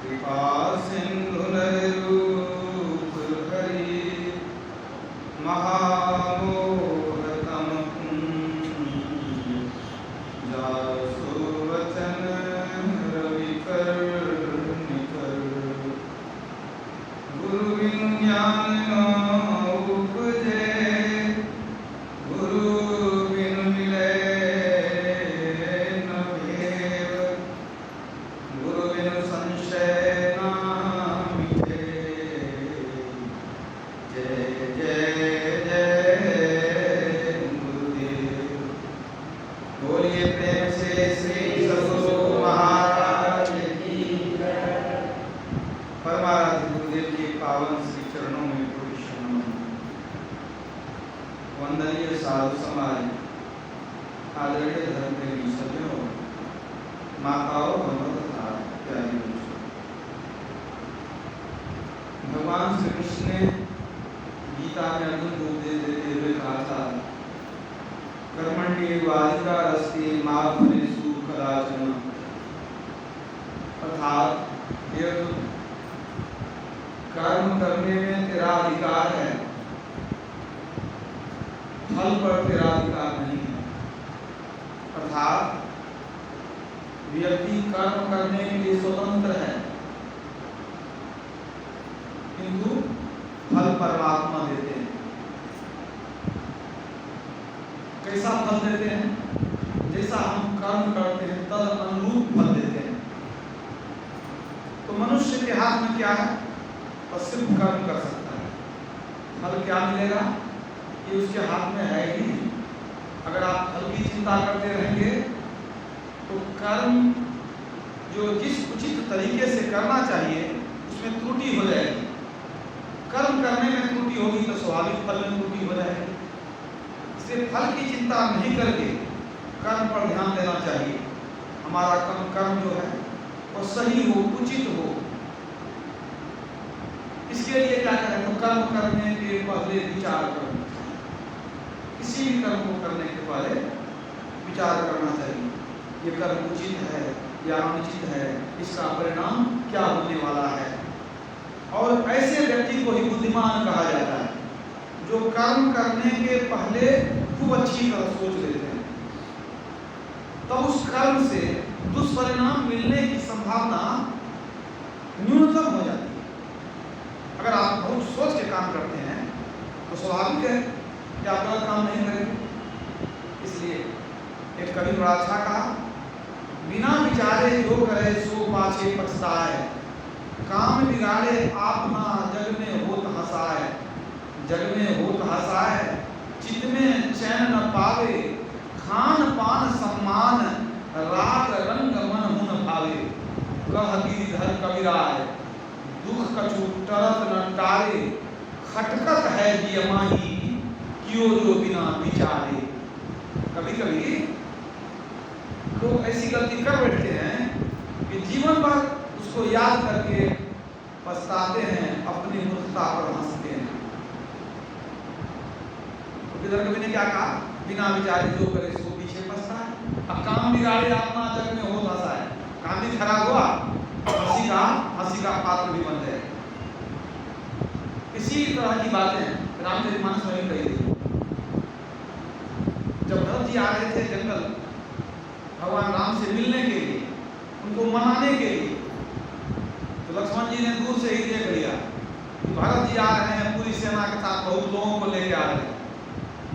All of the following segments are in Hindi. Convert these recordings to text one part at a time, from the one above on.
कृपा सिंधु नररूप हरि महामोहतम जासु वचन रविकर निकर गुरु बिनु ज्ञान न उपजे गुरु बिनु मिले न भेद गुरु बिनु संशय न मिटे जय जय जय गुरुदेव। बोलिए प्रेम से श्री सद्गुरु महाराज की जय। परमाराध्य गुरुदेव के पावन श्री चरणों में कोटि शरणम। वंदनीय साधु समाज, आदरणीय धर्म प्रेमी सज्जनों, माताओं, बहनों तथा प्यारी बच्चों, भगवान श्री कृष्ण ने गीता में अर्जुन को उपदेश देते हुए कहा था, कर्मण्येवाधिकारस्ते मा फलेषु कदाचन। अर्थात हे अर्जुन, कर्म करने में तेरा अधिकार है, फल पर तेरा अधिकार नहीं है। अर्थात व्यक्ति कर्म करने के लिए स्वतंत्र है, किंतु फल परमात्मा देते हैं। कैसा फल देते हैं? जैसा हम कर्म करते हैं तद अनुरूप फल देते हैं। तो मनुष्य के हाथ में क्या है? और सिर्फ कर्म कर सकता है। फल क्या मिलेगा ये उसके हाथ में है ही नहीं। अगर आप फल की चिंता करते रहेंगे तो कर्म जो जिस उचित तरीके से करना चाहिए उसमें त्रुटि हो जाएगी। कर्म करने में त्रुटि होगी तो स्वाभाविक फल में त्रुटि हो जाएगी। इसलिए फल की चिंता नहीं करके कर्म पर ध्यान देना चाहिए। हमारा कर्म जो है वो सही हो, उचित हो। इसके लिए क्या करें? तो कर्म करने के पहले विचार करना चाहिए। किसी भी कर्म को करने के पहले विचार करना चाहिए, ये कर्म उचित है या अनुचित है, इसका परिणाम क्या होने वाला है। और ऐसे व्यक्ति को ही बुद्धिमान कहा जाता है जो कर्म करने के पहले खूब अच्छी तरह सोच लेते हैं। तब उस कर्म से दुष्परिणाम मिलने की संभावना न्यूनतम हो जाती है। अगर आप बहुत सोच के काम करते हैं तो स्वाभाविक है कि आप गलत काम नहीं करेंगे। इसलिए एक कवि बड़ा अच्छा कहा, बिना विचारे जो करे सो पाछे पछताए, काम बिगाड़े आप ना जग में होत हंसाए, जग में होत हंसाए, चित्त में चैन न पावे, खान पान सम्मान राग रंग मन हुन भावे, कह गिरिधर कविराय दुख कछु टरत न टारे, खटकत है जियमाही कियो जो बिना विचारे। कभी कभी लोग ऐसी गलती कर बैठते हैं कि जीवन भर उसको याद करके पछताते हैं, अपनी मूर्खता पर हंसते हैं। तो किधर कवि ने क्या कहा? बिना विचारे जो करे सो पीछे पछताए। अब काम बिगाड़े अपना जग में हो धसा है, काम भी खराब हुआ, हंसी का पात्र भी बन जाए। इसी तरह की बातें रामचरितमानस में कही गई। जब भरत जी आ रहे थे जंगल भगवान राम से मिलने के लिए, उनको मनाने के लिए, तो लक्ष्मण जी ने दूर से ही देख लिया कि भरत जी आ रहे हैं, पूरी सेना के साथ बहुत लोगों को लेके आ रहे हैं।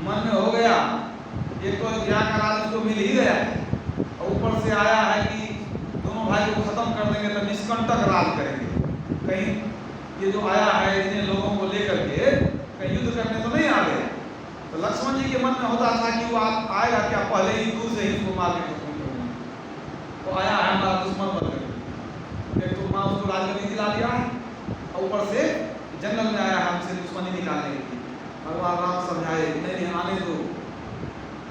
मन में हो गया ये तो अयोध्या का राज उसको मिल ही गया है, और ऊपर से आया है कि दोनों भाई को खत्म कर देंगे तो निष्कंटक राज करेंगे। कहीं ये जो आया है इतने लोगों को लेकर के कहीं युद्ध करने तो नहीं आ गए। तो लक्ष्मण जी के मन में होता था कि वो आप आएगा क्या, पहले ही दूर से ही उसको मार के खत्म करूंगा। तो आया है हमारा दुश्मन बन गया, एक तो माँ उसको राजगद्दी दिला दिया है और ऊपर से जंगल में आया हमसे दुश्मनी निकालने के लिए। भगवान राम समझाए नहीं आने दो,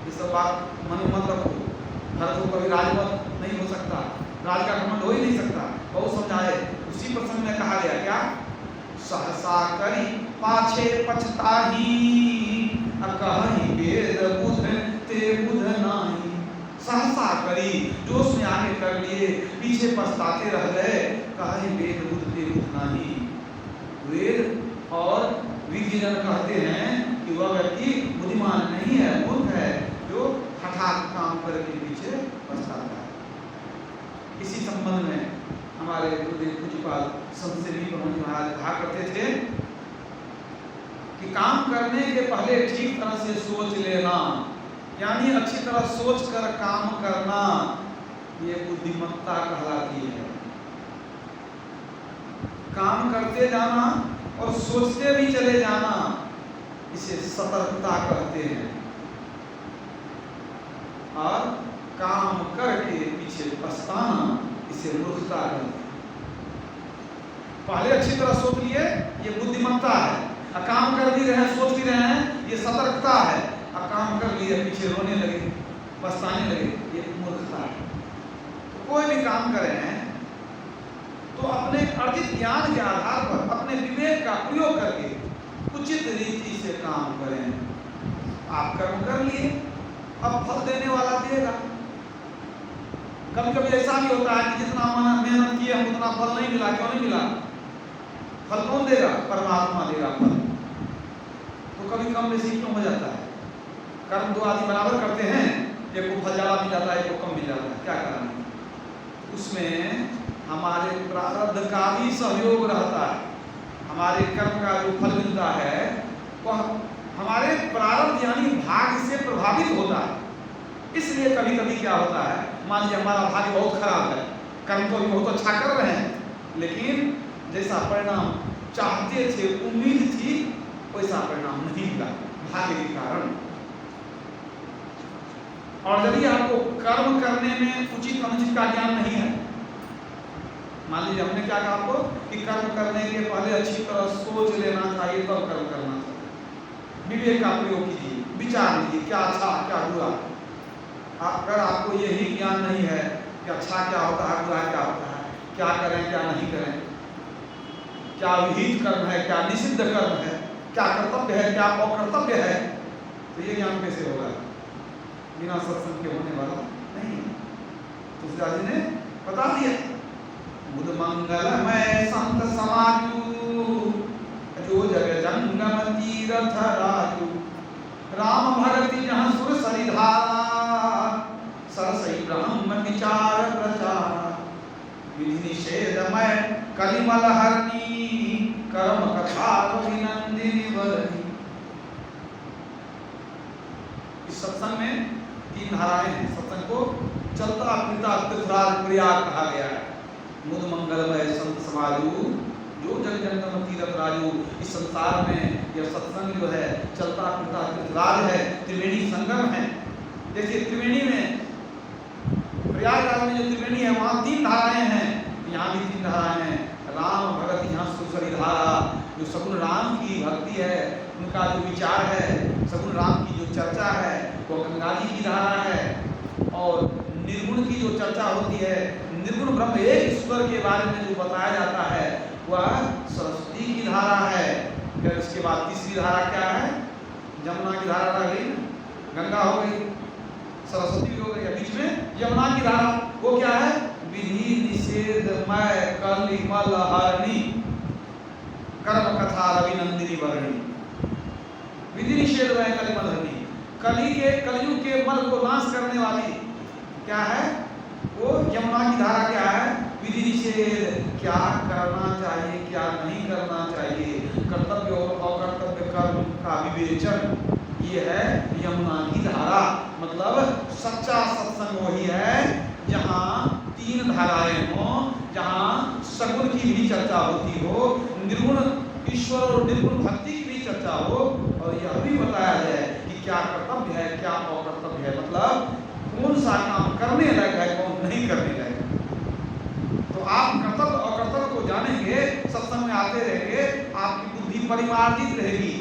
ये सब बात मन में मत रखो, भरत को कभी राजमत नहीं हो सकता, राज का घमंड हो ही नहीं सकता। बहुत समझाए। उसी प्रसंग में कहा गया क्या, सहसा करी पाछे पछताही, अकहि वेद बुध ते बुध नाही। सहसा बही, जोश में आगे कर लिए, पीछे पछताते रह गए। कहे वेद बुद्ध ते बुद्ध नाही। वेद और विज्ञजन कहते हैं कि वह व्यक्ति बुद्धिमान नहीं है, मूर्ख है, जो हठात काम करके पीछे पछताता है। इसी संबंध में हमारे गुरुदेव पूज्यपाद संत सेवी महाराज कहा करते थे कि काम करने के पहले ठीक तरह से सोच लेना, यानी अच्छी तरह सोच कर काम करना, ये बुद्धिमत्ता कहलाती है। काम करते जाना और सोचते भी चले जाना, इसे सतर्कता कहते हैं। और काम करके पीछे पछताना, इसे मूर्खता कहते हैं। पहले अच्छी तरह सोच लिए, ये बुद्धिमत्ता है। काम कर भी रहे हैं, सोच भी रहे हैं, ये सतर्कता है। अब काम कर लिए, पीछे रोने लगे, पछताने लगे, ये मूर्खता है। तो कोई भी काम कर रहे हैं तो अपने अर्जित ज्ञान के आधार पर अपने विवेक का प्रयोग करके उचित रीति से काम करें। आप कर्म कर लिए, अब फल देने वाला देगा। कभी कभी ऐसा भी होता है कि जितना मेहनत किए हम उतना फल नहीं मिला। क्यों नहीं मिला? फल कौन देगा? परमात्मा देगा फल। तो कभी कम बेसी क्यों हो जाता है? कर्म दो आदमी बराबर करते हैं, एक को फल ज्यादा मिल जाता है, एक को कम मिल जाता है, क्या कारण है? उसमें हमारे प्रारब्ध का भी सहयोग रहता है। हमारे कर्म का जो फल मिलता है वह हमारे प्रारब्ध यानी भाग्य से प्रभावित होता है। इसलिए कभी कभी क्या होता है, मान लीजिए हमारा भाग्य बहुत खराब है, कर्म तो बहुत अच्छा कर रहे हैं, लेकिन जैसा परिणाम चाहते थे, उम्मीद थी, वैसा परिणाम नहीं मिला भाग्य के कारण। और यदि आपको कर्म करने में उचित अनुचित का ज्ञान नहीं है, मान लीजिए हमने क्या कहा आपको कि कर्म करने के पहले अच्छी तरह सोच लेना चाहिए, तब कर्म करना चाहिए। विवेक का प्रयोग कीजिए, विचार लीजिए, क्या अच्छा क्या बुरा। अगर आपको यही ज्ञान नहीं है कि अच्छा क्या होता है, बुरा क्या होता है, क्या करें क्या नहीं करें, क्या विहित कर्म है, क्या निषिद्ध कर्म है, क्या कर्तव्य है, क्या अकर्तव्य है, तो ये ज्ञान कैसे होगा? बिना सत्संग के होने वाला नहीं। तुलसीदास जी ने बता दिया, बुध मंगलमय संत समाजू, जो जग जंगम तीरथ राजू, राम भगति जहाँ सुर सरिधारा, सरसई ब्रह्म विचार प्रचार, विधि निषेधमय कलिमल हरणी, कर्म कथा अभिनंदिनी वरणी। इस सत्संग में 3 धाराएं हैं। सत्संग को चलता फिरता तीर्थराज प्रयाग कहा गया है। मुद मंगलमय संत समाजू, जो जग जंगम तीरथ राजू। इस संसार में यह सत्संग जो है चलता फिरता तीर्थराज है, त्रिवेणी संगम है। जैसे त्रिवेणी में, प्रयागराज में जो त्रिवेणी है वहाँ 3 धाराएं हैं, यहाँ भी 3 धाराएं हैं। राम भगत यहाँ सुसरी धारा, जो सगुण राम की भक्ति है, उनका जो विचार है, सगुण राम की जो चर्चा है वो गंगा जी की धारा है। और निर्गुण की जो चर्चा होती है, निर्गुण ब्रह्म एक ईश्वर के बारे में जो बताया जाता है वह सरस्वती की धारा है। फिर उसके बाद तीसरी धारा क्या है? जमुना की धारा रह गई, गंगा हो गई, सरस्वती हो गई, बीच में यमुना की धारा। वो क्या है? विधि निषेधमय कलिमल हरणी, कर्म कथा रविनंदिनी वर्णी। विधि निषेधमय कलिमल हरणी, कलयुग के मल को नाश करने वाली क्या है? वो यमुना की धारा क्या है? विधि निषेध, क्या करना चाहिए क्या नहीं करना चाहिए, कर्तव्य और अकर्तव्य कर्म का विवेचन, ये है यमुना की धारा। मतलब सच्चा सत्संग वही है जहाँ 3 धाराएं हो, जहाँ सगुण की भी चर्चा होती हो, निर्गुण ईश्वर और निर्गुण भक्ति की भी चर्चा हो, और यह भी बताया जाए कि क्या कर्तव्य है क्या अकर्तव्य है, मतलब कौन सा काम करने लायक है कौन नहीं करने लायक है। तो आप कर्तव्य अकर्तव्य को जानेंगे, सत्संग में आते रहेंगे, आपकी बुद्धि परिमार्जित रहेगी,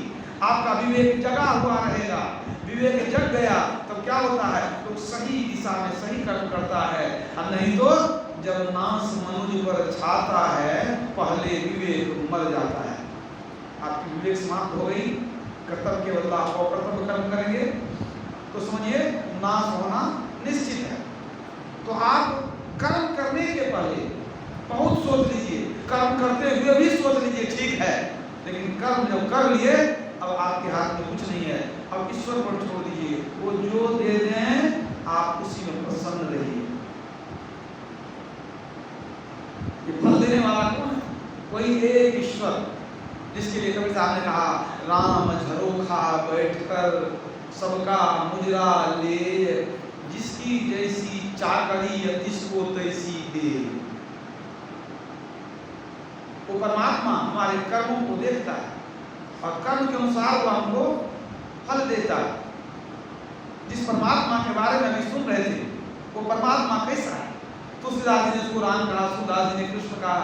आपका विवेक जगा हुआ रहेगा। विवेक जग गया तो क्या होता है? तो सही दिशा में सही कर्म करता है। और नहीं तो जब नाश मनुज पर छाता है, पहले विवेक मर जाता है। आपकी विवेक समाप्त हो गई, कर्तव्य के बदला आप अकर्तव्य कर्म करेंगे तो समझिए नाश होना निश्चित है। तो कर्म करते हुए भी सोच लीजिए ठीक है, लेकिन कर्म जब कर लिए अब आपके हाथ में कुछ नहीं है, अब ईश्वर पर छोड़ दीजिए, वो जो दे दें आप उसी में प्रसन्न रहिए। ये फल देने वाला कौन है? कोई एक ईश्वर, जिसके लिए कबीर साहब ने कहा राम झरोखा बैठकर सबका मुजरा ले, जिसकी जैसी चाकरी जिसको तैसी दे। वो परमात्मा हमारे कर्मों को देखता है और कर्म के अनुसार वो हमको फल देता है। जिस परमात्मा के बारे में अभी सुन रहे थे वो परमात्मा कैसा है? तुलसीदास जी ने उसको राम कहा, सूरदास जी ने कृष्ण कहा,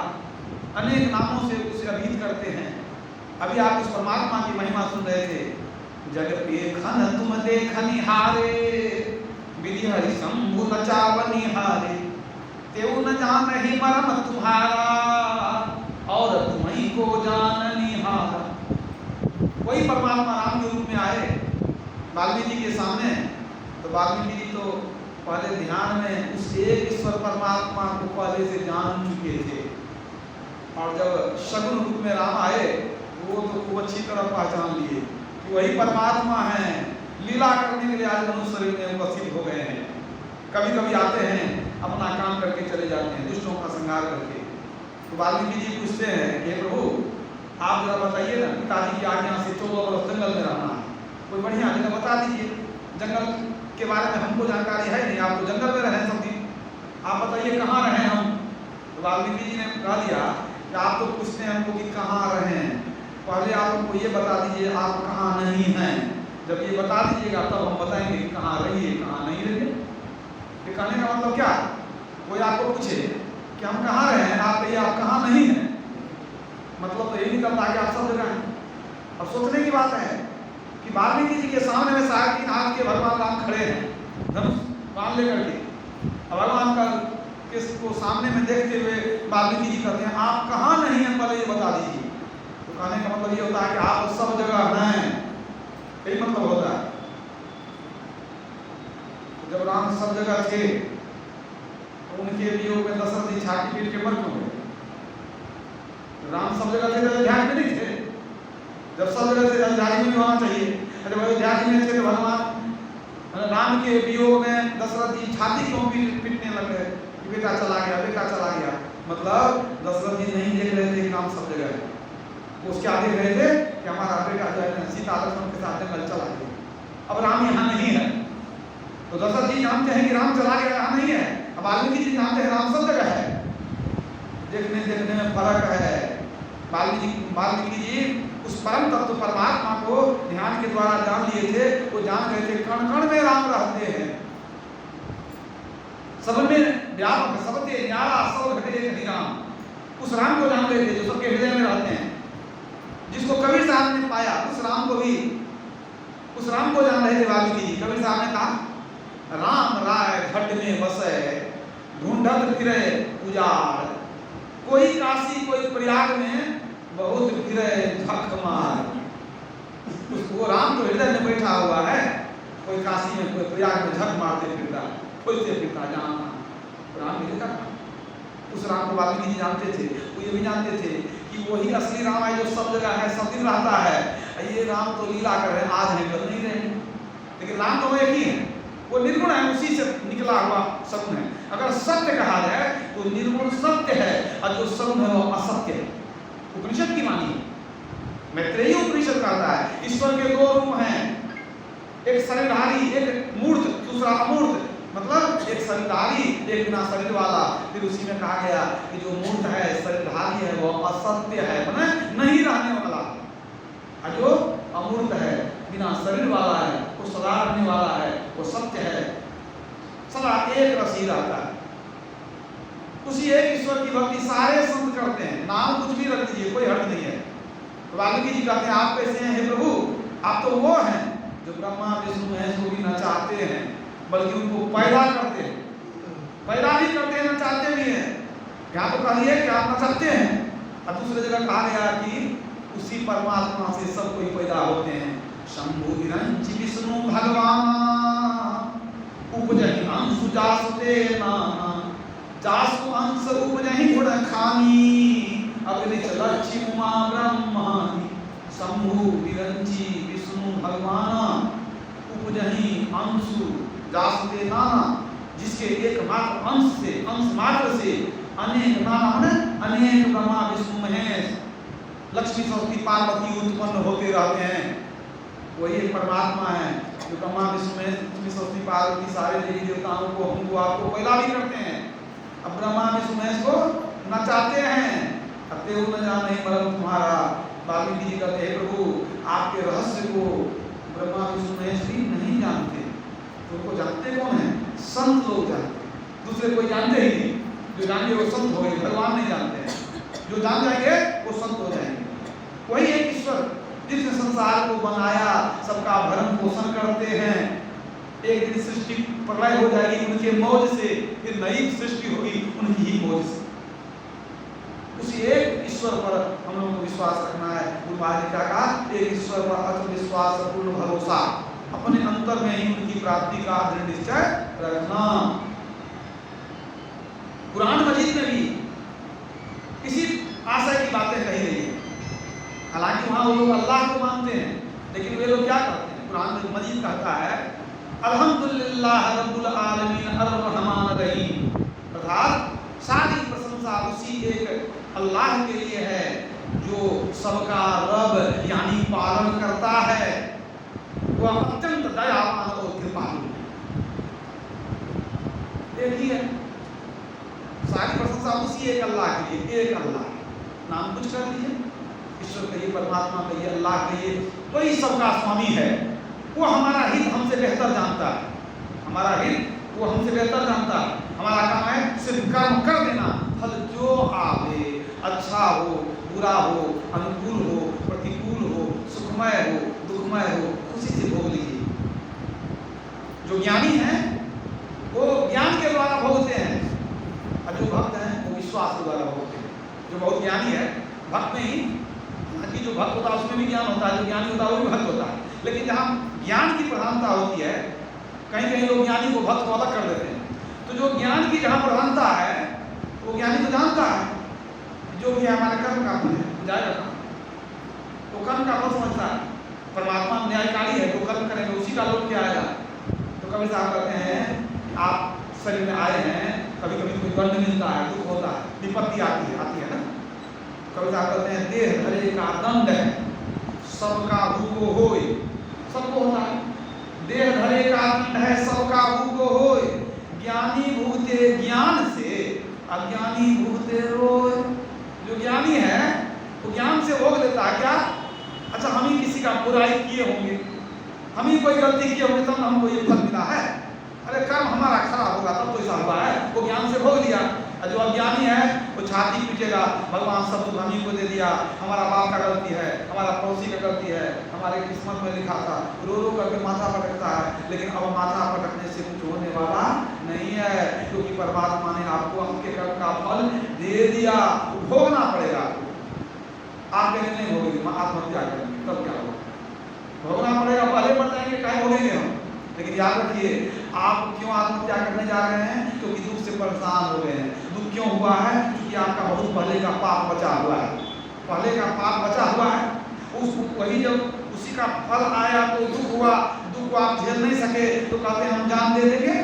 अनेक नामों से उसे अभिहित करते हैं। अभी आप उस परमात्मा की महिमा सुन रहे थे। जग पे खन तुम देखनिहारे, विधि हरि शंभु नचावनिहारे, तेऊ न जान ही मरम तुम्हारा, और तुम्हीं को जाननिहारा। वही परमात्मा राम के रूप में आए वाल्मीकि जी के सामने, तो वाल्मीकि जी तो पहले ध्यान में उस एक ईश्वर परमात्मा को पहले से जान चुके थे, और जब सगुन रूप में राम आए वो तो खूब अच्छी तरह पहचान लिए कि वही परमात्मा हैं, लीला करने के लिए आज मनुष्य शरीर में उपस्थित हो गए हैं। कभी कभी आते हैं, अपना काम करके चले जाते हैं, दुष्टों का संहार करके। तो वाल्मीकि जी पूछते हैं कि प्रभु आप जरा बताइए ना, पिताजी की आज्ञा से 14 वर्ष जंगल में रहना है, कोई बढ़िया जगह बता दीजिए, जंगल के बारे में हमको जानकारी है नहीं, आप तो जंगल में रहे सब दिन, आप बताइए कहाँ रहे हम। तो वाल्मीकि जी ने कहा दिया कि आप तो पूछते हैं हमको कि कहाँ रहे हैं, पहले आप हमको ये बता दीजिए आप कहाँ नहीं हैं। जब ये बता दीजिएगा तब हम बताएंगे कि कहाँ रहिए कहाँ नहीं रहिए। ये कहने का मतलब क्या? कोई आपको पूछे कि हम कहाँ रहे हैं, आप कहिए आप कहाँ नहीं हैं, मतलब तो यही निकलता है कि आप सब जगह हैं। अब सोचने की बात है कि वाल्मीकि जी के सामने में 3.5 हाथ के भगवान राम खड़े हैं, धनुष बाण लेकर के, भगवान का किसको सामने में देखते हुए वाल्मीकि जी कहते हैं आप कहाँ नहीं हैं, पहले ये बता दीजिए। तो कहने का मतलब ये होता है कि आप सब जगह हैं, यही मतलब होता है। तो जब राम सब जगह थे तो उनके वियोग में दशरथ जी छाती पीट के मर क्यों गए? राम सब जगह थे तो अयोध्या में नहीं थे, जब सब जगह थे अयोध्या में भी होना चाहिए। जब अयोध्या में थे तो भगवान राम के वियोग में दशरथ जी छाती क्यों पीटने लगे कि बेटा चला गया, बेटा चला गया? मतलब दशरथ जी नहीं देख रहे थे कि राम सब जगह है, वो उसके आगे रहे थे कि हमारा बेटा जो है सीता लक्ष्मण के साथ जंगल चला गया, अब राम यहाँ नहीं है। तो दशरथ जी जानते हैं कि राम चला गया, यहाँ नहीं है। अब वाल्मीकि जी जानते हैं राम सब जगह है। देखने देखने में फर्क है। वाल्मीकि जी उस परम तत्व परमात्मा को ध्यान के द्वारा जान लिए थे, वो जान गए थे कण कण में राम रहते हैं, सब में व्यापक, सबते न्यारा सब घटे एक ही राम। उस राम को जान गए थे जो सबके हृदय में रहते हैं, जिसको कबीर साहब ने पाया उस राम को भी, उस राम को जान रहे थे वाल्मीकि जी। कबीर साहब ने कहा राम राय घट में बसे, ढूंढत फिरे उजाड़, कोई काशी कोई प्रयाग में बहुत फिरे झक मार। वो राम तो हृदय में बैठा हुआ है, कोई काशी में कोई प्रयाग में झक मारते फिरता, खोजते फिरता जाना राम मिलेगा। उस राम को वाल्मीकि जी जानते थे, वो ये भी जानते थे कि वही असली राम है जो सब जगह है, सब दिन रहता है। ये राम तो लीला कर रहे हैं, आज है कल नहीं रहेंगे, लेकिन राम तो एक ही है, वो निर्गुण है, उसी से निकला हुआ सगुण है। अगर सत्य कहा जाए तो निर्गुण सत्य है और जो सगुण है वो असत्य है। उपनिषद की वाणी है, मैत्रेयी उपनिषद कहता है ईश्वर के 2 रूप हैं, एक शरीरधारी एक मूर्त, दूसरा अमूर्त। मतलब एक शरीरधारी एक बिना शरीर वाला। फिर उसी में कहा गया कि जो मूर्त है शरीरधारी है वो असत्य है, माने नहीं रहने वाला, और जो अमूर्त है बिना शरीर वाला है वो सदा रहने वाला है, वो सत्य है, सदा एक रस ही रहता है। उसी एक ईश्वर की भक्ति सारे संत करते हैं, नाम कुछ भी रख दीजिए कोई हर्ज नहीं है। तो वाल्मीकि जी कहते हैं आप कैसे हैं हे प्रभु? आप तो वो हैं जो ब्रह्मा विष्णु महेश को भी नचाते हैं, बल्कि उनको पैदा करते हैं, पैदा भी करते हैं नचाते भी हैं। यहाँ तो कहिए कि आप नचाते हैं, और दूसरी जगह कहा गया कि उसी परमात्मा से सब कोई पैदा होते हैं। शंभु विरंच विष्णु भगवान उपजहि अंशु जासुते नाना, जासु अंश उपजहि गुण खानी, अग्नि लक्ष्मी उमा ब्रह्मादि शंभु विरंची विष्णु भगवान उपजही अंशु जासते नाना, जिसके एकमात्र अंश से, अंश मात्र से अनेक नाना माने अनेक ब्रह्मा विष्णु महेश लक्ष्मी सरस्वती पार्वती उत्पन्न होते रहते हैं। वही एक परमात्मा है जो ब्रह्मा विष्णु महेश लक्ष्मी सरस्वती पार्वती सारे देवी देवताओं को, हमको, आपको पैदा भी करते हैं। अब ब्रह्मा विष्णु महेश को नचाते हैं, अतएव न जाने मरम तुम्हारा। वाल्मीकि जी कहते हैं प्रभु आपके रहस्य को ब्रह्मा विष्णु महेश भी नहीं जानते, उनको जानते कौन है? संत लोग जानते हैं, दूसरे कोई जानते ही नहीं। जो जानेंगे वो संत हो गए, भगवान नहीं जानते हैं। जो जान जाएंगे वो संत हो जाएंगे। वही एक ईश्वर जिसने संसार को बनाया, सबका भरण पोषण करते हैं। एक दिन सृष्टि प्रलय हो जाएगी उनके मौज से, फिर नई सृष्टि होगी उनकी ही मौज से। उसी एक ईश्वर पर हम लोगों को विश्वास रखना है। गुरु महाराज ने क्या कहा? एक ईश्वर पर अचल विश्वास, पूर्ण भरोसा, अपने अंतर में ही उनकी प्राप्ति का दृढ़ निश्चय रखना। कुरान मजीद में भी इसी आशय की बातें कही गई है। हालांकि वहां वो लोग अल्लाह को मानते हैं, लेकिन वे लोग क्या करते हैं? कुरान मजीद कहता है अल्हम्दुलिल्लाह रब्बुल आलमीन अर्रहमान रहीम, अर्थात सारी प्रशंसा उसी एक अल्लाह के लिए है जो सबका रब यानी पालन करता है। वह अत्यंत दयावान और कृपालु है। देखिए सारी प्रशंसा उसी एक अल्लाह के लिए, एक अल्लाह, नाम कुछ कर दिए, ईश्वर कहिए, परमात्मा कहिए, अल्लाह कहिए, वही सबका स्वामी है। वो हमारा हित हमसे बेहतर जानता है, हमारा हित वो हमसे बेहतर जानता है। हमारा काम है सिर्फ कर्म कर देना, फल जो आवे, अच्छा हो, बुरा हो, अनुकूल हो, प्रतिकूल हो, सुखमय हो, दुखमय हो, खुशी से भोग लीजिए। जो ज्ञानी हैं वो ज्ञान के द्वारा भोगते हैं, और जो भक्त हैं वो विश्वास के द्वारा भोगते हैं। जो बहुत ज्ञानी है, भक्त में ही, हालांकि जो भक्त होता है उसमें भी ज्ञान होता है, जो ज्ञानी होता है वो भी भक्त होता है, लेकिन जहाँ ज्ञान की प्रधानता होती है, कहीं कहीं लोग ज्ञानी को भक्त को अलग कर देते हैं। तो जो ज्ञान की जहाँ प्रधानता है, वो ज्ञानी तो जानता है जो भी हमारे कर्म का फल है जाएगा कहाँ, वो कर्म का फल समझता है। परमात्मा न्यायकारी है, जो कर्म करेंगे उसी का लोग क्या आएगा। तो कभी साहब कहते हैं आप शरीर में आए हैं, कभी कभी कोई दंड मिलता है, दुख होता है, विपत्ति आती है ना। कभी साहब कहते हैं देह धरे का दंड है, सबका भूगो होय, सबको होता है। देह धरे का दंड है, सबका भूगो होय, ज्ञानी भूगते ज्ञान से, अज्ञानी भूगते रोय। जो ज्ञानी है वो ज्ञान से भोग लेता है क्या? अच्छा हम ही किसी का बुराई किए होंगे, हम ही कोई गलती किए होंगे तब हमको ये फल मिला है। अरे कर्म हमारा खराब होगा तब तो ऐसा हुआ है, वो ज्ञान से भोग लिया। और जो अज्ञानी है वो छाती पीटेगा, भगवान सब कुछ हम ही को दे दिया, हमारा बाप का गलती है, हमारा पड़ोसी का गलती है, हमारे किस्मत में लिखा था, रो रो करके माथा पटकता है। लेकिन अब माथा पटकने से कुछ होने वाला नहीं है, क्योंकि परमात्मा ने आपको आपके कर्म का फल दे दिया, भोगना पड़ेगा। आप कहेंगे नहीं भोगेंगे, आत्महत्या करेंगे, तब क्या होगा? भोगना पड़ेगा, पहले मर जाएंगे, काहे भोगेंगे हम। लेकिन याद रखिए आप क्यों आत्महत्या करने जा रहे हैं? क्योंकि दुख से परेशान हो गए हैं। दुख क्यों हुआ है? क्योंकि आपका बहुत पहले का पाप बचा हुआ है, पहले का पाप बचा हुआ है। वही जब उसी का फल आया तो दुख हुआ, दुख को आप झेल नहीं सके तो कहते हैं हम जान दे देंगे।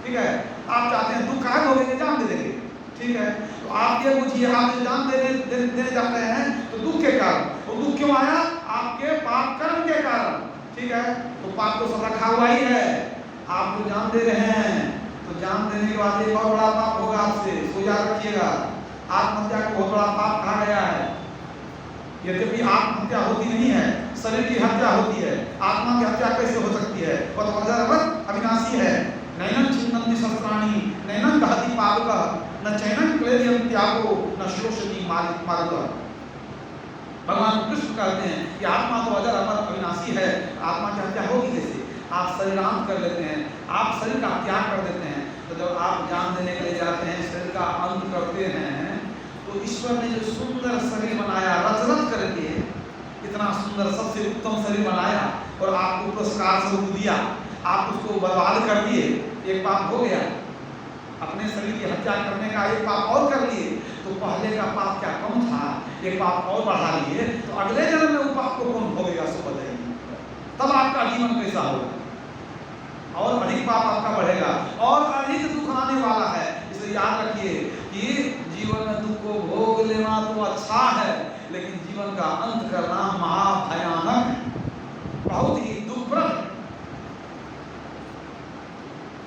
ठीक है, आप चाहते हैं दुख काहे भोगेंगे, जान दे देंगे। ठीक है, तो आप ये बुझिए, आप जान देने जाते हैं तो दुख के कारण, वो दुख क्यों आया? आपके पाप कर्म के कारण। ठीक है, तो पाप तो सब रखा हुआ ही है, आप जो जान दे रहे हैं तो जान देने के बाद एक और बड़ा पाप होगा आपसे, सो याद रखिएगा। आत्महत्या को बहुत बड़ा पाप कहा गया है। यद्यपि आत्महत्या होती नहीं है, शरीर की हत्या होती है, आत्मा की हत्या कैसे हो सकती है? वह तो अविनाशी है। नैनं छिन्नन्ति शस्त्राणि नैनं दहति पावकः न चैनं क्लेदयं त्यागो न श्रोषति मारुतः। भगवान कृष्ण कहते हैं कि आत्मा तो अजर अमर अविनाशी है, आत्मा की हत्या होगी कैसे? आप शरीरांत कर लेते हैं, आप शरीर का त्याग कर देते हैं। तो जब आप जान देने के लिए जाते हैं, शरीर का अंत करते हैं, तो ईश्वर ने जो सुंदर शरीर बनाया, रचरच करके इतना सुंदर सबसे उत्तम शरीर बनाया और आपको पुरस्कार स्वरूप दिया, आप उसको बर्बाद कर दिए। एक पाप हो गया, अपने शरीर की हत्या करने का एक पाप और कर लिए, तो पहले का पाप क्या कम था, एक पाप और बढ़ा लिए, तो अगले जन्म में वो पाप को कौन भोगेगा, सो बताइए। तब आपका जीवन कैसा होगा, और अधिक पाप आपका बढ़ेगा और अधिक दुख आने वाला है। इसलिए याद रखिए कि जीवन में दुख को भोग लेना तो अच्छा है, लेकिन जीवन का अंत करना महाभयानक है, बहुत ही दुखप्रद है।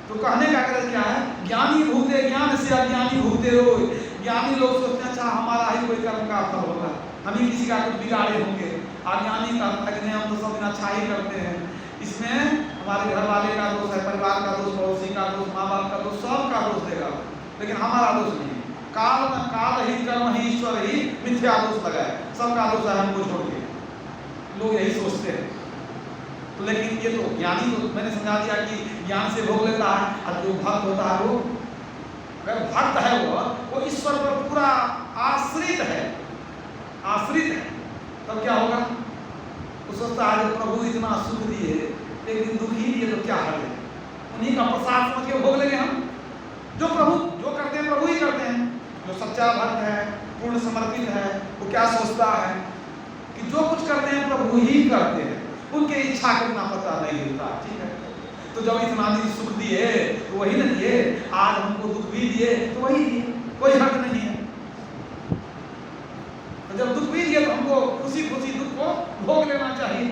तो कहने का कारण क्या है, ज्ञानी भूते ज्ञान से अज्ञानी भूते रोय। ज्ञानी लोग सोचते हैं अच्छा हमारा ही कोई कर्म का फल होगा, हम ही किसी का कुछ बिगाड़े होंगे। अज्ञानी का हम तो सब दिन अच्छा ही करते हैं, इसमें हमारे घर वाले का दोष है, परिवार का दोष, पड़ोसी का दोष, माँ बाप का दोष, सबका दोष देगा, लेकिन हमारा दोष नहीं। काल में काल ही, कर्म ही, ईश्वर ही, मिथ्या दोष लगाए, सबका दोष है हमको छोड़ के, लोग यही सोचते हैं। तो लेकिन ये तो ज्ञानी, तो मैंने समझा दिया कि ज्ञान से भोग लेता है, और जो भक्त होता है वो, अगर भक्त है वो ईश्वर पर पूरा आश्रित है, आश्रित है, तब क्या होगा, वो सोचता है प्रभु इतना सुख दिए, एक दिन दुख ही दिए तो क्या हल है, उन्हीं का प्रसाद समझ के भोग लेंगे हम। जो प्रभु जो करते हैं प्रभु ही करते हैं। जो सच्चा भक्त है, पूर्ण समर्पित है, वो क्या सोचता है कि जो कुछ करते हैं प्रभु ही करते हैं, उनके इच्छा को ना पता नहीं होता। ठीक है, तो जब इतना दिन सुख दिए तो वही न दिए, आज हमको दुख भी दिए तो वही दिए, कोई हक नहीं है। तो जब दुख भी दिए तो हमको खुशी खुशी दुख को भोग लेना चाहिए।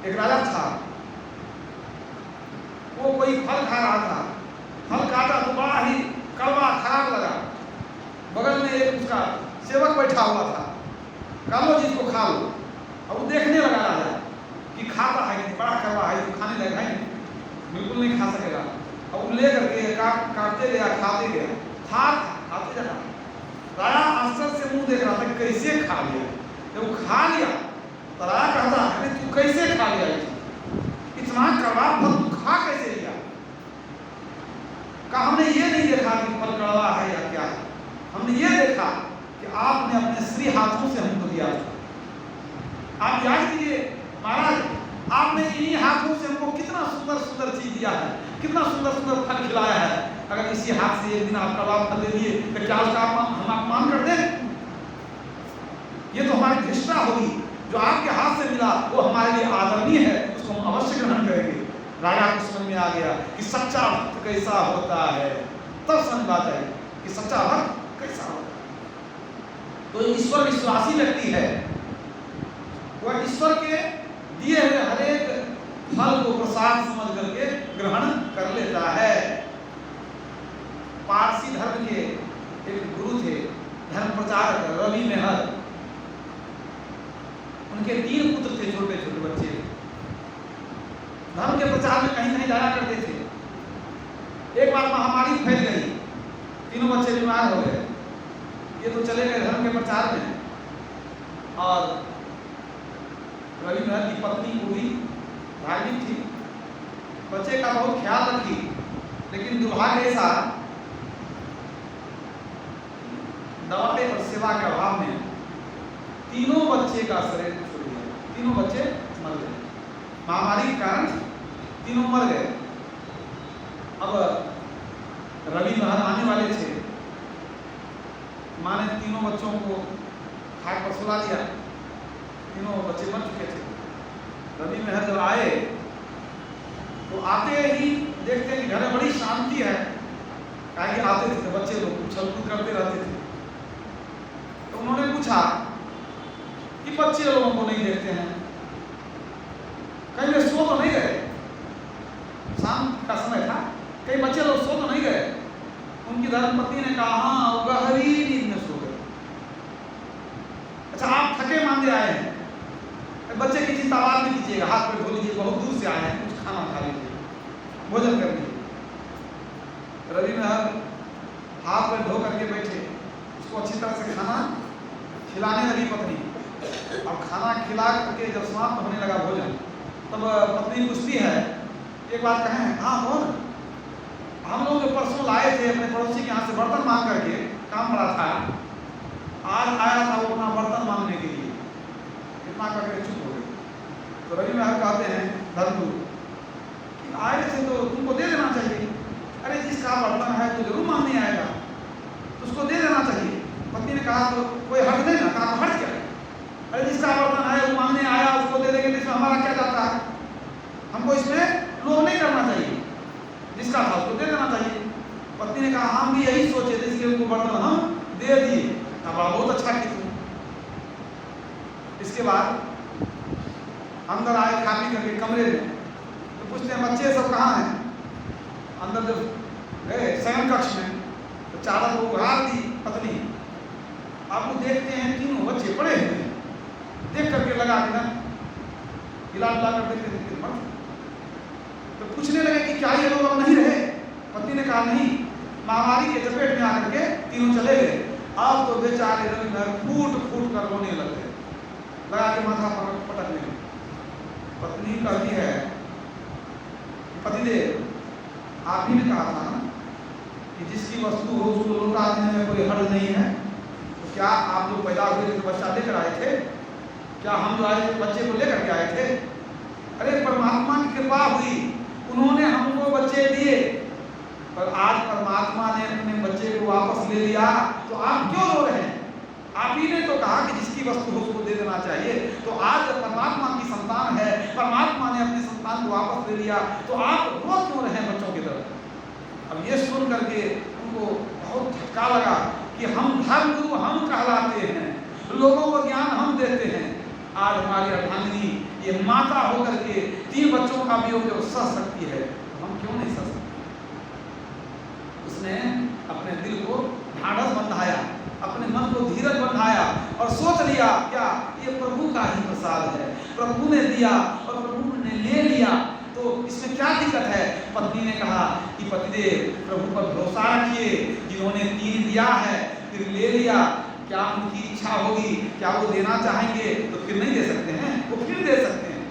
एक राजा था, वो कोई फल खा रहा था, फल काटा तो बड़ा ही कड़वा खराब लगा। बगल में एक उसका सेवक बैठा हुआ था, कहा लो जी इसको खा लो। अब वो देखने लगा राजा कि खाता है कि बड़ा कड़वा है, तो खाने लगा है बिल्कुल नहीं खा सकेगा। अब वो ले करके काटते गया, खाते गया, खाते जा रहा। राजा आश्चर्य से मुंह देख रहा था कैसे खा लिया। जब वो खा लिया तो राजा कहता है तू कैसे खा लिया, इतना कड़वा फल तू खा कैसे लिया। कहा हमने ये नहीं देखा कि फल कड़वा है या क्या है, हमने ये देखा कि आपने अपने श्री हाथों से हमको दिया। आप याद कीजिए महाराज, आपने इन्हीं हाथों से हमको कितना सुंदर सुंदर चीज दिया है, कितना सुंदर सुंदर फल खिलाया है। अगर इसी हाथ से एक दिन आप कड़वा फल दे दिए तो क्या उसका हम अपमान कर दें? ये तो हमारी धृष्टा होगी। जो आपके हाथ से मिला वो हमारे लिए आदरणीय है, उसको हम अवश्य ग्रहण करेंगे। राजा को समझ में आ गया कि सच्चा भक्त कैसा होता है। तब समझ बात है कि सच्चा भक्त कैसा होता है। तो ईश्वर विश्वासी व्यक्ति है, वह ईश्वर के दिए हुए हर एक फल को प्रसाद समझ करके ग्रहण कर लेता है। पारसी धर्म के एक गुरु थे, धर्म प्रचारक रवि मेहर। उनके 3 पुत्र थे, छोटे छोटे बच्चे, धर्म के प्रचार में कहीं कहीं जाया करते थे। एक बार महामारी फैल गई, तीनों बच्चे बीमार हो गए। ये तो चले गए धर्म के प्रचार में, और रवि मेहर की पत्नी पूरी धार्मिक थी, बच्चे का बहुत ख्याल रखी, लेकिन दुर्भाग्य ऐसा दवाई और सेवा के अभाव में तीनों बच्चे का शरीर छोड़ गया, तीनों बच्चे मर गए। महामारी के कारण तीनों मर गए। अब रवि मेहर आने वाले थे, माँ ने तीनों बच्चों को खाट पर सुला दिया, तीनों बच्चे मर चुके थे। रवि मेहर जब आए तो आते ही देखते हैं कि घर में बड़ी शांति है, क्या कि आते थे तो बच्चे लोग उछल कूद करते रहते थे। तो उन्होंने पूछा कि बच्चे लोगों को नहीं देखते हैं, कहीं वे सो तो नहीं गए? शाम का समय था, कई बच्चे लोग सो तो नहीं गए? उनकी धर्मपत्नी ने कहा हाँ, वो गहरी नींद में सो गए। अच्छा, आप थके मांदे आए हैं, बच्चे की चिंता बाद में कीजिएगा, हाथ पे धो लीजिए, बहुत दूर से आए हैं, कुछ खाना खा लीजिए, भोजन कर लीजिए। रवि मेहर हाथ पे धो करके बैठे, उसको अच्छी तरह से खाना खिलाने लगी पत्नी। अब खाना खिला करके जब समाप्त होने लगा भोजन, तब पत्नी पूछती है, एक बात कहें? हाँ कौन? हम लोग जो परसों लाए थे अपने पड़ोसी के यहाँ से बर्तन मांग करके, काम बड़ा था, आज आया था वो अपना बर्तन मांगने के लिए, इतना करके चुप हो गए। तो रवि मेहर कहते हैं धर्मगुरु आए थे तो तुमको दे देना चाहिए। अरे जिसका बर्तन है तो जरूर मांगने आएगा, तो उसको दे तो कोई हट दे ना, कहा हट क्या है? अरे जिसका बर्तन है वो मांगने आया, उसको दे देंगे, इसमें हमारा क्या जाता है? हमको इसमें लोभ नहीं करना चाहिए, जिसका था उसको दे देना चाहिए। पत्नी ने कहा हम भी यही सोचे थे, इसलिए उनको बर्तन हम दे दिए। अब बहुत अच्छा की तुम। इसके बाद अंदर आए खा पी करके कमरे में, तो पूछते हैं बच्चे सब कहाँ हैं? अंदर जब गए शयन कक्ष में तो चादर को उघाड़ दी पत्नी। आप लोग देखते हैं तीनों बच्चे पड़े हुए हैं, देख करके लगा के ना हिला हिला कर देखते मर। तो पूछने लगे कि क्या ये लोग अब नहीं रहे? पत्नी ने कहा नहीं, महामारी के चपेट में आकर के तीनों चले गए। अब तो बेचारे रवि में फूट फूट कर रोने लगे, लगा के माथा पर पटकने लगे। पत्नी कहती है पतिदेव आप ही ने कहा था ना कि जिसकी वस्तु हो उसको लौटा देने में कोई हर्ज नहीं है, तो क्या आप लोग पैदा हुए तो बच्चा लेकर आए थे? क्या हम जो आए थे बच्चे को लेकर के आए थे? अरे परमात्मा की कृपा हुई, उन्होंने हमको बच्चे दिए, पर आज परमात्मा ने अपने बच्चे को वापस ले लिया, तो आप क्यों रो रहे हैं? आप ही ने तो कहा कि जिसकी वस्तु हो उसको दे देना चाहिए। तो आज परमात्मा की संतान है, परमात्मा ने अपने संतान को वापस ले लिया, तो आप रो क्यों रहे हैं बच्चों की तरफ? अब ये सुन करके उनको बहुत झटका लगा कि हम धर्मगुरु हम कहलाते हैं, लोगों को ज्ञान हम देते हैं। आज हमारी अर्धांगिनी ये माता होकर के 3 बच्चों का वियोग जब सह सकती है, तो हम क्यों नहीं सह सकते? उसने अपने दिल को ढाढ़स बंधाया, अपने मन को धीरज बंधाया और सोच लिया क्या ये प्रभु का ही प्रसाद है, प्रभु ने दिया और प्रभु ने ले लिया, तो इसमें क्या दिक्कत है? पत्नी ने कहा कि पतिदेव प्रभु पर भरोसा रखिए, जिन्होंने 3 दिया है फिर ले लिया, क्या उनकी इच्छा होगी, क्या वो देना चाहेंगे तो फिर नहीं दे सकते हैं? वो फिर दे सकते हैं।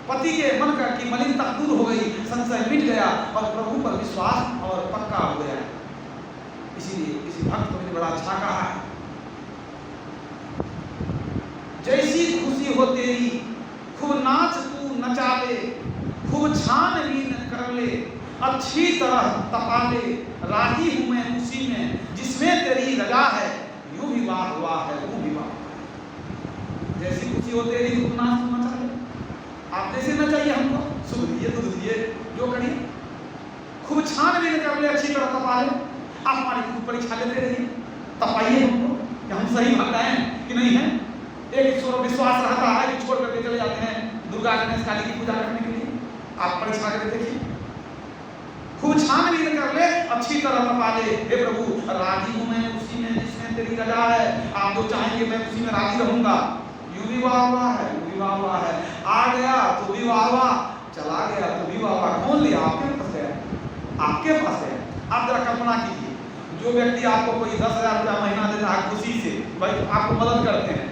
पति के मन का की मलिनता दूर हो गई, संशय मिट गया और प्रभु पर विश्वास और पक्का हो गया। इसीलिए किसी भक्त ने बड़ा अच्छा कहा है, जैसी खुशी हो तेरी खूब नाच तू नचा ले, खूब छानबीन कर ले, अच्छी तरह तपा ले, राजी हूं मैं उसी में जिसमें तेरी रजा है, यूं भी वाह हुआ है वो भी वाह। जैसी खुशी हो तेरी खूब नाच तू नचा ले, आप जैसे नचाइए, हमको सुख दीजिए, दूध दीजिए, जो करिए, खूब छानबीन कर ले, अच्छी तरह तपा ले। आप हमारी खूब परीक्षा लेते रहिए, तपाइए हमको कि हम सही भक्त हैं कि नहीं है। एक ईश्वर विश्वास रहता है कि छोड़ करके चले जाते हैं दुर्गा गणेश काली की पूजा करने के लिए, आप परीक्षा करके देखिए। खूब छानबीन कर ले, अच्छी तरह तपा ले, हे प्रभु राजी हूं मैं उसी में जिसमें तेरी रजा है, आप जो चाहेंगे मैं उसी में राजी रहूंगा। यूं भी वाह हुआ है, यूं भी वाह हुआ है, आ गया तो भी वाह वाह, चला गया तो भी वाह वाह। कौन लिया? आपके पास गया, आपके पास है। आप जरा कल्पना कीजिए, जो व्यक्ति आपको कोई 10,000 रुपया महीना देता है खुशी से, भाई आपको मदद करते हैं,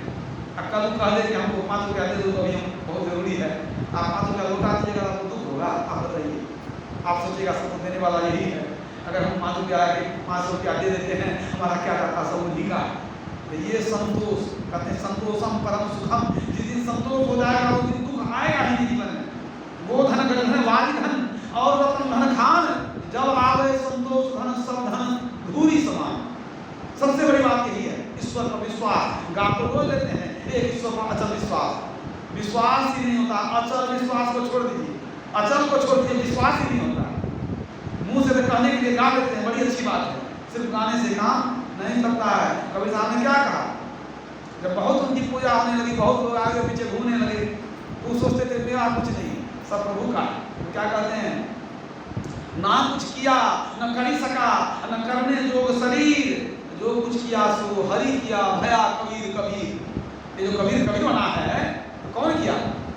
कल कह दे कि हमको 5 रुपया दे दो तो अभी हम बहुत जरूरी है, आप 5 रुपया लौटा दीजिएगा तो दुख होगा। आप बताइए, आप सोचिएगा सब देने वाला यही है। अगर हम 5 रुपया के 500 रुपया दे देते हैं, हमारा क्या जाता सब उन्हीं का। तो ये संतोष कहते हैं, संतोषम परम सुखम। जिस दिन संतोष हो जाएगा उस दिन दुख आएगा ही नहीं जीवन में। वो धन गण वारी धन और रत्न धन खान, जब आवे संतोष धन सब धन धूरी समान। सबसे बड़ी बात यही है, ईश्वर पर विश्वास। गाँव तो रोज लेते हैं, एक ईश्वर पर अचल विश्वास। विश्वास ही नहीं होता, अचल विश्वास को छोड़ दीजिए, अचल को छोड़ दीजिए, विश्वास ही नहीं होता। मुंह से तो कहने के लिए गा लेते हैं, बड़ी अच्छी बात है, सिर्फ गाने से काम नहीं लगता है। कबीर साहब ने क्या कहा, जब बहुत उनकी पूजा होने लगी, बहुत लोग आगे पीछे घूमने लगे, तो सोचते थे मेरा कुछ नहीं, सब प्रभु का। तो क्या कहते हैं, ना कुछ किया न कर सका न करने जोग शरीर, जो कुछ किया सो हरि किया भया कबीर कबीर। ये जो कबीर कबीर बना है तो कौन किया?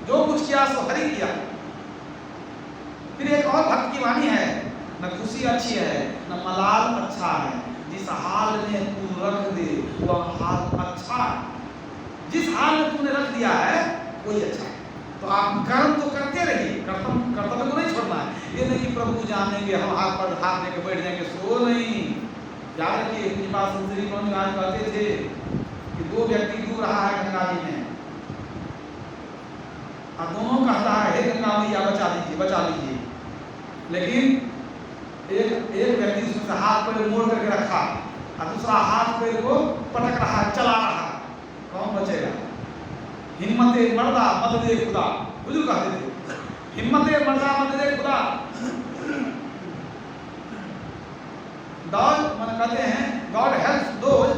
जो कुछ किया सो हरि किया। फिर एक और भक्त की वाणी है, न खुशी अच्छी है न मलाल अच्छा है, जिस हाल में तू रख दे वह हाल अच्छा है। जिस हाल में तूने रख दिया है वही अच्छा है। तो आप कर्म तो करते रहिए, कर्तव्य को नहीं छोड़ना है। ये नहीं कि प्रभु जानेंगे हम हाथ पर हाथ लेके बैठ जाएंगे, सो नहीं। याद रखिए, अपनी बात संतरी महाराज कहते थे कि 2 व्यक्ति डूब रहा है गंगा जी में, और दोनों कहता है हे गंगा मैया बचा लीजिए बचा लीजिए, लेकिन एक व्यक्ति उसमें से हाथ पर मोड़ करके रखा और दूसरा हाथ पैर को पटक रहा है, चला रहा है, कौन बचेगा? हिम्मते मर्दा मत दे खुदा, बुजुर्ग कहते थे, हिम्मते मर्दा मत दे खुदा। मन कहते हैं God helps those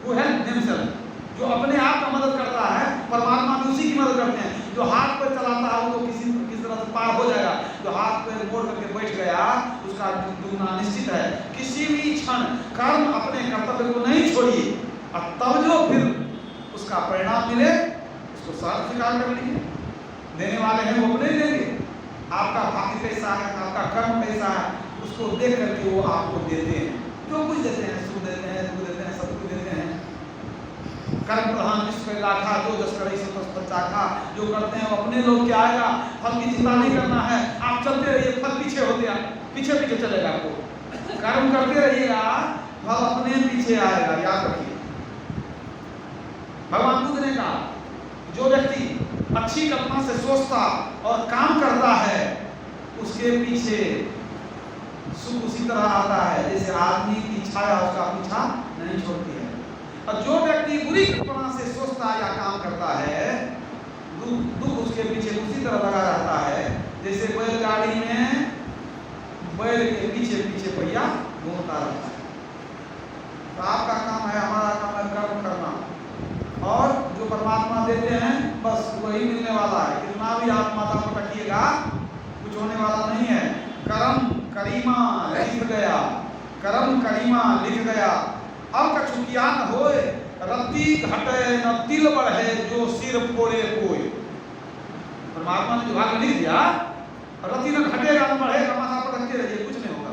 who help themselves, जो अपने आप का मदद करता है परमात्मा भी उसी की मदद करते हैं। जो हाथ पैर चलाता है वो तो किसी तरह से पार हो जाएगा, जो हाथ पैर मोड़ करके बैठ गया उसका डूबना निश्चित है। किसी भी क्षण कर्म अपने कर्तव्य को नहीं छोड़िए, और तब जो फिर उसका परिणाम मिले उसको साथ स्वीकार कर लीजिए। देने वाले हैं वो नहीं देंगे, आपका भाग्य कैसा है, आपका कर्म कैसा है, उसको देख करके वो आपको देते हैं, जो कुछ देते हैं, सुख देते हैं, दुख देते हैं, सब कुछ देते हैं। कर्म प्रधान विश्व में लाखा, जो जस करे सो तस फल चाखा, जो करते हैं वो अपने लोग क्या आएगा, फल की चिंता नहीं करना है। आप चलते रहिए, फल पीछे होते पीछे पीछे चलेगा, आपको कर्म करते रहिएगा, फल अपने पीछे आएगा, याद रखिए। भगवान बुद्ध ने कहा जो व्यक्ति अच्छी कल्पना से सोचता और काम करता है उसके पीछे सुख उसी तरह आता है जैसे आदमी की छाया उसका पीछा नहीं छोड़ती है। और जो व्यक्ति बुरी कल्पना से सोचता या काम करता है दुख उसके पीछे उसी तरह लगा रहता है जैसे बैलगाड़ी में बैल के पीछे पीछे पहिया घूमता रहता है। तो आपका काम है, हमारा काम है कर्म करना, और जो परमात्मा देते हैं बस वही मिलने वाला है। कितना भी आप माता को रखिएगा कुछ होने वाला नहीं है। कर्म करीमा लिख गया, कर्म करीमा लिख गया, अब कछुकिया न होए, रत्ती घटे न तिल बढ़े, जो सिर फोड़े कोई। परमात्मा ने जो भाग लिख दिया, रत्ती न घटेगा न बढ़ेगा, माथा पर रखते रहिए, कुछ नहीं होगा।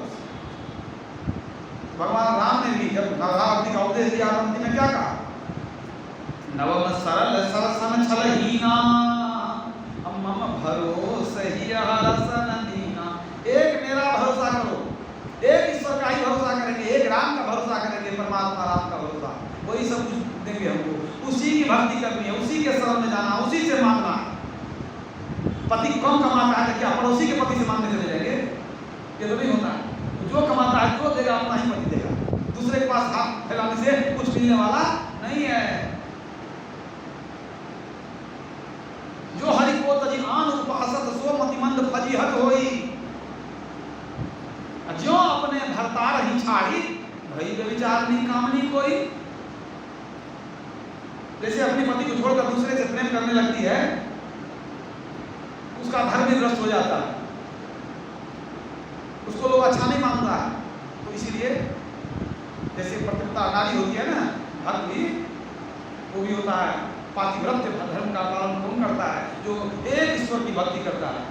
भगवान राम ने भी जब नवरात्रि का उपदेश दिया अंतिम में क्या कहा, नवम सरल सरसन छलहीना मम भरोसहि हरसन दीना। एक मेरा भरोसा करो, एक ईश्वर का ही भरोसा करेंगे, एक राम का भरोसा करेंगे, परमात्मा राम का भरोसा, वही सब कुछ देंगे हमको। उसी की भक्ति करनी है, उसी के शरण में जाना, उसी से मांगना। पति कम कमाता है तो क्या पड़ोसी के पति से मांगने चले जाएंगे? ये तो नहीं होता है। जो कमाता है जो देगा अपना ही पति देगा, दूसरे के पास हाथ फैलाने से कुछ मिलने वाला नहीं है। जो हरि को तजी आन उपासत सो मतिमंद फजीहत होई, जो अपने भरतार ही छाड़ी भई व्यभिचार नहीं कामनी कोई। जैसे अपनी पति को छोड़कर दूसरे से प्रेम करने लगती है, उसका धर्म भी भ्रष्ट हो जाता है, उसको लोग अच्छा नहीं मानता है। तो इसीलिए जैसे पतिव्रता नारी होती है ना, भक्त भी वो भी होता है पातिव्रत्य धर्म का पालन कौन करता है, जो एक ईश्वर की भक्ति करता है,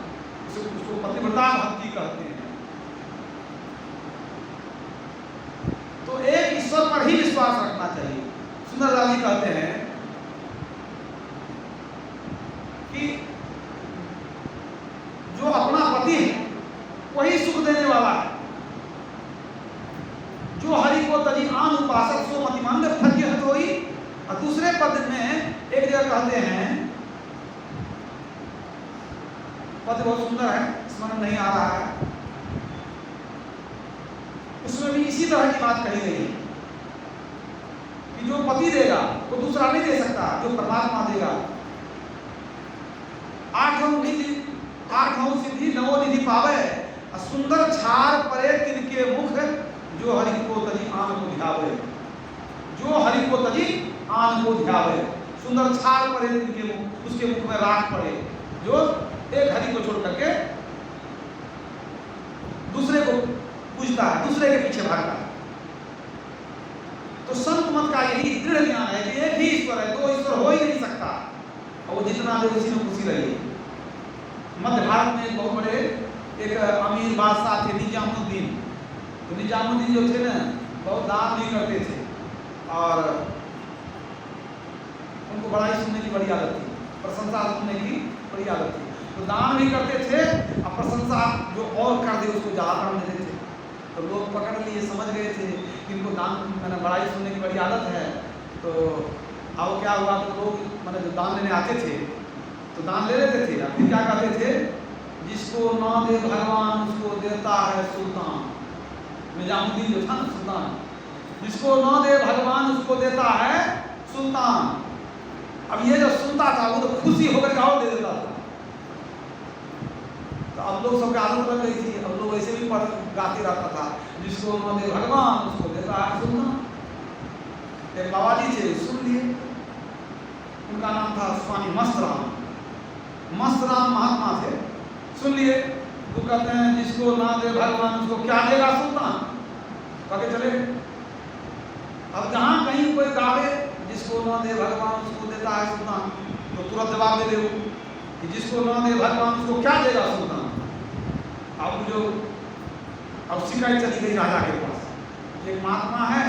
उसको पतिव्रता भक्ति कहते हैं। तो एक ईश्वर पर ही विश्वास रखना चाहिए। सुंदरलाल जी कहते हैं कि जो अपना पति है वही सुख देने वाला है। जो हरि को तजी आन उपासक सो मतिमंद फजीहत होई। और दूसरे पद में एक जगह कहते हैं, पद बहुत सुंदर है, स्मरण नहीं आ रहा है, उसमें भी इसी तरह की बात कही गई है कि जो पति देगा वो दूसरा नहीं दे सकता, जो परमात्मा देगा। आठों सिद्धि नवो निधि पावे, सुंदर छार परे तिनके मुख, जो हरि को तजी आन को ध्यावे। जो हरि को तजी आन को ध्यावे, सुंदर छार परे तिनके मुख, उसके मुख में राख पड़े, जो एक हरि को छोड़ करके दूसरे को पूजता है, दूसरे के पीछे भागता है। तो संत मत का यही दृढ़ ज्ञान है कि एक ही ईश्वर है, दो ईश्वर हो ही नहीं सकता, और वो जितना दे उसी में खुशी रही। मध्य भारत में एक बहुत बड़े एक अमीर बादशाह थे निजामुद्दीन। तो निजामुद्दीन जो थे ना बहुत दान भी करते थे, और उनको बड़ाई सुनने की बड़ी आदत थी, प्रशंसा सुनने की बड़ी आदत थी। तो दान भी करते थे और प्रशंसा जो और कर दे उसको ज़्यादा दान देते थे। तो लोग पकड़ लिए, समझ गए थे कि इनको दान मैंने बड़ाई सुनने की बड़ी आदत है। तो अब क्या हुआ, तो लोग मैंने जो दान लेने आते थे तो दान ले लेते थे, फिर क्या कहते थे, जिसको ना दे भगवान उसको देता है सुल्तान। निजामुद्दीन जो था ना सुल्तान, जिसको न दे भगवान उसको देता है सुल्तान। अब ये जो सुनता था वो तो खुशी होकर गाँव दे देता था। तो अब लोग सबके आदत बन गई थी, अब लोग ऐसे भी पढ़ गाते रहता था, जिसको न दे भगवान उसको देता है सुल्तान। एक बाबा जी थे, सुन लिए, उनका नाम था स्वामी मस्तराम। मस्तराम महात्मा थे, सुन लिए। वो कहते हैं जिसको ना दे भगवान उसको क्या देगा सुल्तान, कहके चले। अब जहाँ कहीं कोई गावे जिसको न दे भगवान उसको देता है सुल्तान, तो तुरंत जवाब दे दे कि जिसको न दे भगवान उसको क्या देगा सुल्तान। अब शिकायत चली गई राजा के पास। एक महात्मा है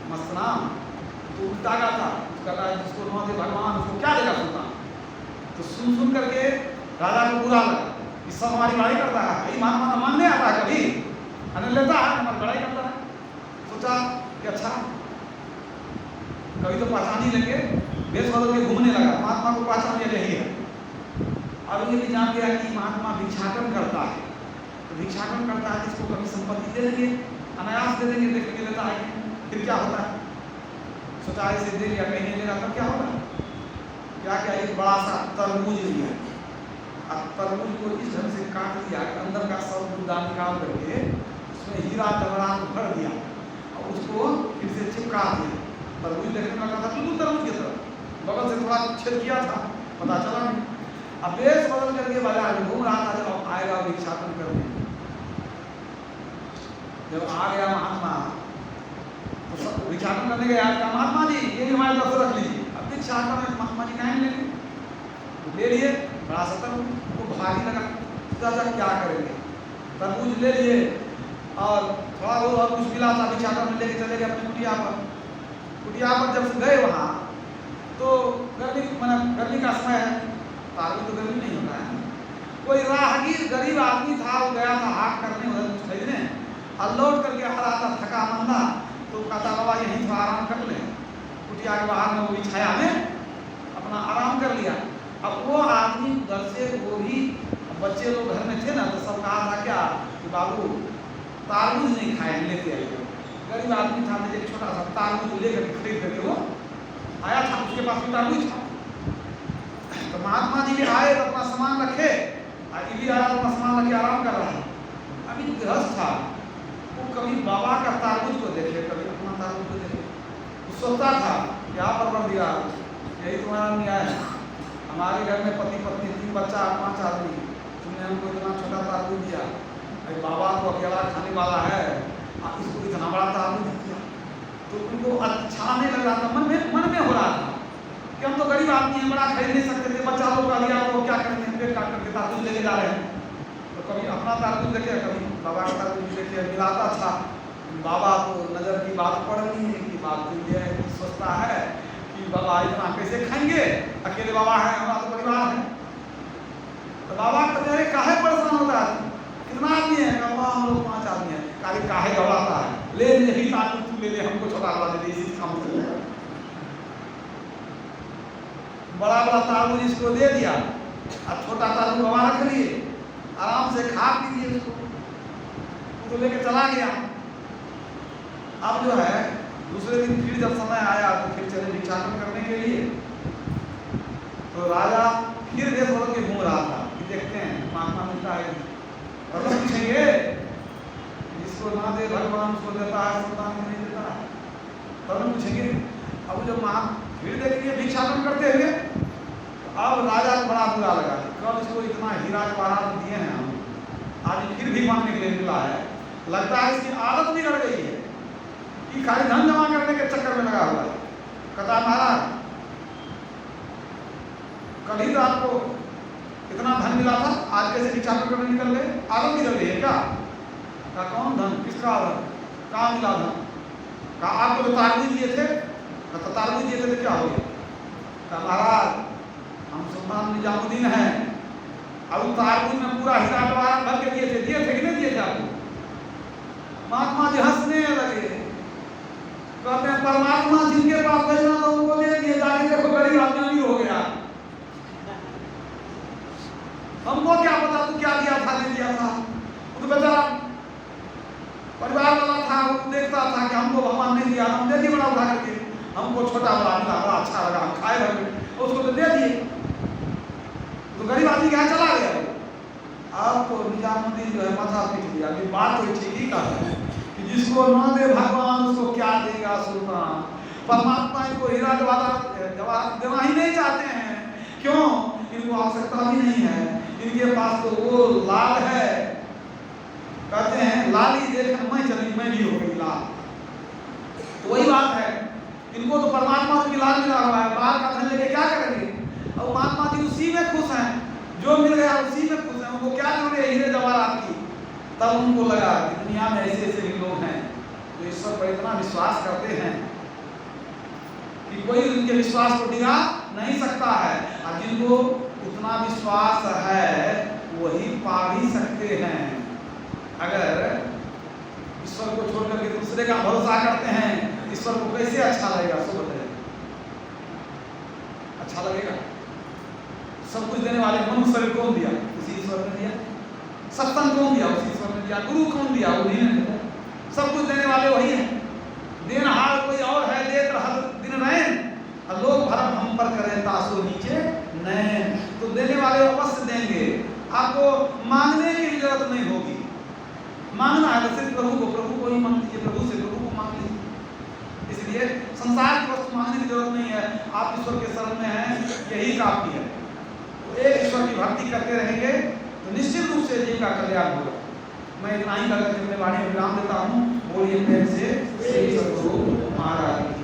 मस्तराम, तो उल्टा का था, कहता है जिसको न दे भगवान उसको क्या देगा सुल्तान। तो सुन करके राजा को बुरा लगा कि सब हमारी लड़ाई करता है, ये महात्मा ना मानने आता है, कभी अन्न लेता है हमारी लड़ाई करता है। सोचा कि अच्छा कभी तो पहचान ही लेंगे, वेश बदल के घूमने लगा, महात्मा को पहचान लिया यही है। अब ये भी जान गया कि महात्मा भिक्षाटन करता है, तो भिक्षाटन करता है जिसको कभी संपत्ति दे देंगे, अनायास दे देंगे, देख के लेता है, फिर क्या होता है। सोचा ऐसे दे लिया, कहीं नहीं लेगा तब क्या होगा। क्या एक बड़ा सा तरबूज लिया, अब तरबूज को इस ढंग से काट दिया कि अंदर का सब गुद्दा निकाल करके उसमें हीरा जवाहरात भर दिया और उसको फिर से चिपका दिया। तरबूज देखने में लगा था बिल्कुल तरबूज की तरह, बगल से थोड़ा छेद किया था, पता चला नहीं। अब वेश बदल करके बाजार में घूम रहा था, जब आएगा भिक्षाटन करने। जब आ गया महात्मा तो सब भिक्षाटन करने गया, महात्मा जी ये भी हमारे तरफ रख लीजिए। अब भिक्षाटन में महात्मा जी कहीं लेंगे, ले लिए, बड़ा सा तरबूज को भारी लगा, चाचा क्या करेंगे। तरबूज ले लिए और थोड़ा बहुत और कुछ मिला था, भिक्षाटन में लेके चले गए अपनी कुटिया पर। कुटिया पर जब गए वहाँ तो गर्मी का समय है, तारवी तो गर्मी नहीं होता है। कोई राहगीर गरीब आदमी था, वो गया था हाट करने उधर कुछ खरीदने, और लौट करके आ रहा था थका मंदा, तो कहता बाबा यहीं थोड़ा आराम कर ले। कुटिया के बाहर में वो छाया में अपना आराम कर लिया। अब वो आदमी घर से, वो भी बच्चे लोग घर में थे ना, तो सब कहा था क्या कि बाबू तारबूज नहीं खाए, लेते आइए। गरीब आदमी था, एक छोटा सा तारबूज लेकर खरीद करके वो आया था, उसके पास भी तारबूज था। तो महात्मा जी भी आए तो अपना सामान रखे, ये भी आया अपना सामान रखे आराम कर रहा है। अभी जो गृहस्थ था वो कभी बाबा का तारबूज को देखे, कभी अपना तारबूज को देखे। वो सोचता था क्या परवर दिया, यही तुम्हारा न्याय है। हमारे घर में पति पत्नी 3 बच्चा 5 आदमी, तुमने हमको इतना छोटा तारबूज दिया, अरे बाबा को अकेला खाने वाला है, इसको इतना बड़ा तारबूज दिया। तो उनको अच्छा नहीं लग रहा था, मन में हो रहा था कि हम तो गरीब आदमी हैं, बड़ा खरीद नहीं सकते थे, बच्चा लोग का दिया तो क्या करेंगे, पेट काट करके तारबूज लेके जा रहे हैं। तो कभी अपना तारबूज देखे, कभी बाबा का तारबूज देखे, मिलाता था। बाबा को नज़र की बात पड़ रही है कि बात तो ये है कि सोचता है कि बाबा इतना कैसे खाएंगे, अकेले बाबा है, हमारा तो परिवार है। तो बाबा कहते काहे परेशान होता है, कितना आदमी है, बाबा हम लोग 5 आदमी हैं। काहे घबराता है, ले यही तारबूज तू ले ले, हमको छोटा वाला दे दे, इसी काम कर लेगा। बड़ा तारबूज इसको दे दिया, अब छोटा तारबूज बाबा रख लिए, आराम से खा पी लिए उसको, तो लेके चला गया। अब जो है दूसरे दिन फिर जब समय आया तो फिर चले भिक्षाटन करने के लिए। तो राजा फिर देश बदल के घूम रहा था कि देखते हैं महात्मा मिलता है, और पूछेंगे जिसको ना दे भगवान उसको देता है, सुल्तान को नहीं देता है, तब पूछेंगे। अब जब फिर देखेंगे भिक्षाटन करते हुए, तो अब राजा को बड़ा बुरा लगा, कल इसको इतना हीरा जवाहरात दिए हैं हम, आज फिर भी मांगने के लिए मिला है, लगता है इसकी आदत बिगड़ गई है कि खाली धन जमा करने के चक्कर में लगा हुआ है। कहता महाराज कल ही तो आपको इतना धन मिला था, आज कैसे भिक्षाटन करने निकल गए, आदत बिगड़ गई है क्या। का कौन धन, किसका धन, कहाँ मिला धन। कहा आपको तो तारबूज दिए थे, तो तारबूज दिए थे तो क्या हो गया। कहा महाराज हम सुल्तान निजामुद्दीन हैं, अब तारबूज में पूरा हीरा जवाहरात भर के दिए थे कि नहीं दिए थे आपको। महात्मा जी हंसने लगे, कहते हैं परमात्मा जिनके पास भेजना था उनको दे दिए, जाके देखो गरीब आदमी अमीर हो गया, हमको क्या पता तू क्या दिया था नहीं दिया था। वो तो बेचारा परिवार वाला था, वो देखता था कि हमको भगवान ने दिया, हम दे दिए बड़ा उठा करके, हमको छोटा बड़ा मिला, बड़ा अच्छा लगा, हम खाए भर में, उसको तो दे दिए। तो गरीब आदमी के यहाँ चला गया। आपको निजामुद्दीन जो है माथा पीट दिया कि बात तो ठीक ही कहा है कि जिसको न दे भगवान उसको क्या देगा सुल्तान। परमात्मा इनको हीरा जवाहर देना ही नहीं चाहते हैं। क्यों? इनको आवश्यकता भी नहीं है, इनके पास तो वो लाल है, कहते हैं लाली देख मैं चली मैं भी हो गई लाल। तो वही बात है, इनको तो परमात्मा की लाल मिला हुआ है, बाहर का धन लेके क्या करेंगे? और महात्मा जी उसी में खुश हैं, जो मिल गया उसी में खुश हैं, उनको क्या जरूरत है हीरे जवाहरात की। तब उनको लगा कि दुनिया में ऐसे ऐसे भी लोग हैं जो ईश्वर पर इतना विश्वास करते हैं कि कोई उनके विश्वास को डिगा नहीं सकता है, और जिनको उतना विश्वास है वही पा भी सकते हैं। अगर ईश्वर को छोड़ करके दूसरे का भरोसा करते हैं, ईश्वर को कैसे अच्छा लगेगा? सो बताइए, अच्छा लगेगा? सब कुछ देने वाले मनुष्य शरीर कौन दिया? उसी ईश्वर ने दिया। सत्संग कौन दिया? उसी ईश्वर ने दिया। गुरु कौन दिया? उन्हीं ने दिया। सब कुछ देने वाले वही हैं। देनहार कोई और है, देत रहत दिन नैन, और लोग भरम हम पर करें तासो नीचे नैन। तो देने वाले अवश्य देंगे, आपको मांगने की जरूरत नहीं होगी। मांगना है तो सिर्फ प्रभु को ही मांग लीजिए, प्रभु से प्रभु को मांग लीजिए। इसलिए संसार की वस्तु मांगने की जरूरत नहीं है, आप ईश्वर के शरण में हैं, यही काफी है। तो एक ईश्वर की भक्ति करते रहेंगे तो निश्चित रूप से जीव का कल्याण होगा। मैं इतना ही करके अपने वाणी में विराम देता हूँ। बोलिए प्रेम से श्री सद्गुरु महाराज।